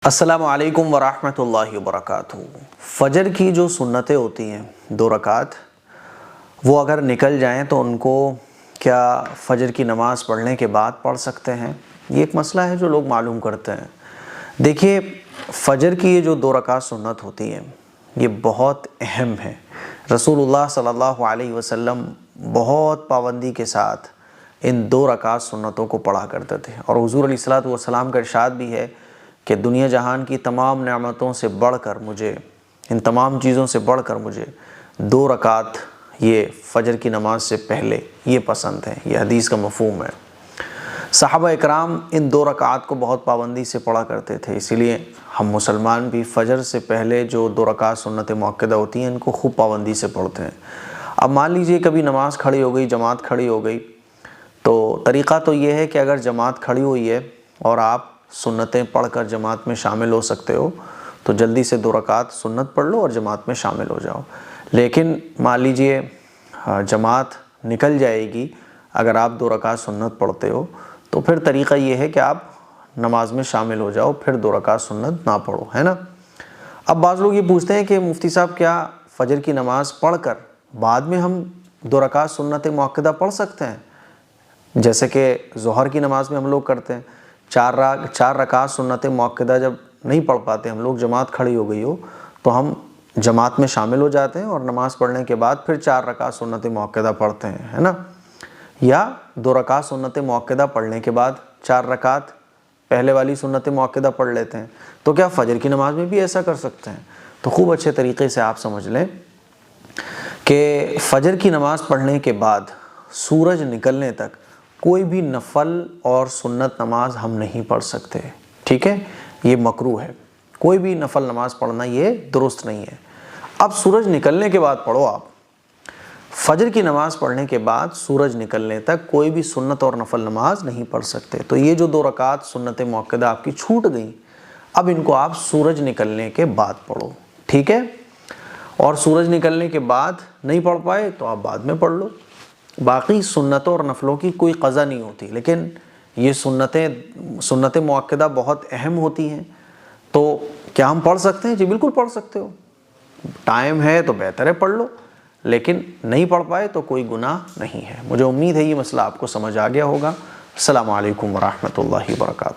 السلام علیکم ورحمۃ اللہ وبرکاتہ۔ فجر کی جو سنتیں ہوتی ہیں 2 رکعت، وہ اگر نکل جائیں تو ان کو کیا فجر کی نماز پڑھنے کے بعد پڑھ سکتے ہیں؟ یہ ایک مسئلہ ہے جو لوگ معلوم کرتے ہیں۔ دیکھیے، فجر کی یہ جو 2 رکعت سنت ہوتی ہیں یہ بہت اہم ہے۔ رسول اللہ صلی اللہ علیہ وسلم بہت پابندی کے ساتھ ان 2 رکعت سنتوں کو پڑھا کرتے تھے، اور حضور علیہ الصلوۃ والسلام کا ارشاد بھی ہے کہ دنیا جہان کی تمام نعمتوں سے بڑھ کر مجھے، ان تمام چیزوں سے بڑھ کر مجھے 2 رکعت یہ فجر کی نماز سے پہلے یہ پسند ہے۔ یہ حدیث کا مفہوم ہے۔ صحابہ اکرام ان 2 رکعت کو بہت پابندی سے پڑھا کرتے تھے، اسی لیے ہم مسلمان بھی فجر سے پہلے جو 2 رکعت سنت مؤکدہ ہوتی ہیں ان کو خوب پابندی سے پڑھتے ہیں۔ اب مان لیجئے کبھی نماز کھڑی ہو گئی، جماعت کھڑی ہو گئی، تو طریقہ تو یہ ہے کہ اگر جماعت کھڑی ہوئی ہے اور آپ سنتیں پڑھ کر جماعت میں شامل ہو سکتے ہو تو جلدی سے 2 رکعت سنت پڑھ لو اور جماعت میں شامل ہو جاؤ۔ لیکن مان لیجئے جماعت نکل جائے گی، اگر آپ 2 رکعت سنت پڑھتے ہو تو پھر طریقہ یہ ہے کہ آپ نماز میں شامل ہو جاؤ، پھر 2 رکعت سنت نہ پڑھو، ہے نا۔ اب بعض لوگ یہ پوچھتے ہیں کہ مفتی صاحب کیا فجر کی نماز پڑھ کر بعد میں ہم 2 رکعت سنت مؤکدہ پڑھ سکتے ہیں؟ جیسے کہ ظہر کی نماز میں ہم لوگ کرتے ہیں، 4 رکعت سنت مؤکدہ جب نہیں پڑھ پاتے ہم لوگ، جماعت کھڑی ہو گئی ہو تو ہم جماعت میں شامل ہو جاتے ہیں اور نماز پڑھنے کے بعد پھر 4 رکعت سنت مؤکدہ پڑھتے ہیں، ہے نا۔ یا 2 رکعت سنت مؤکدہ پڑھنے کے بعد 4 رکعت پہلے والی سنت مؤکدہ پڑھ لیتے ہیں، تو کیا فجر کی نماز میں بھی ایسا کر سکتے ہیں؟ تو خوب اچھے طریقے سے آپ سمجھ لیں کہ فجر کی نماز پڑھنے کے بعد سورج نکلنے تک کوئی بھی نفل اور سنت نماز ہم نہیں پڑھ سکتے، ٹھیک ہے؟ یہ مکروہ ہے، کوئی بھی نفل نماز پڑھنا یہ درست نہیں ہے۔ اب سورج نکلنے کے بعد پڑھو آپ، فجر کی نماز پڑھنے کے بعد سورج نکلنے تک کوئی بھی سنت اور نفل نماز نہیں پڑھ سکتے۔ تو یہ جو 2 رکعت سنت مؤکدہ آپ کی چھوٹ گئیں، اب ان کو آپ سورج نکلنے کے بعد پڑھو، ٹھیک ہے؟ اور سورج نکلنے کے بعد نہیں پڑھ پائے تو آپ بعد میں پڑھ لو۔ باقی سنتوں اور نفلوں کی کوئی قضا نہیں ہوتی، لیکن یہ سنت مؤکدہ بہت اہم ہوتی ہیں، تو کیا ہم پڑھ سکتے ہیں؟ جی بالکل پڑھ سکتے ہو، ٹائم ہے تو بہتر ہے پڑھ لو، لیکن نہیں پڑھ پائے تو کوئی گناہ نہیں ہے۔ مجھے امید ہے یہ مسئلہ آپ کو سمجھ آ گیا ہوگا۔ السلام علیکم ورحمۃ اللہ وبرکاتہ۔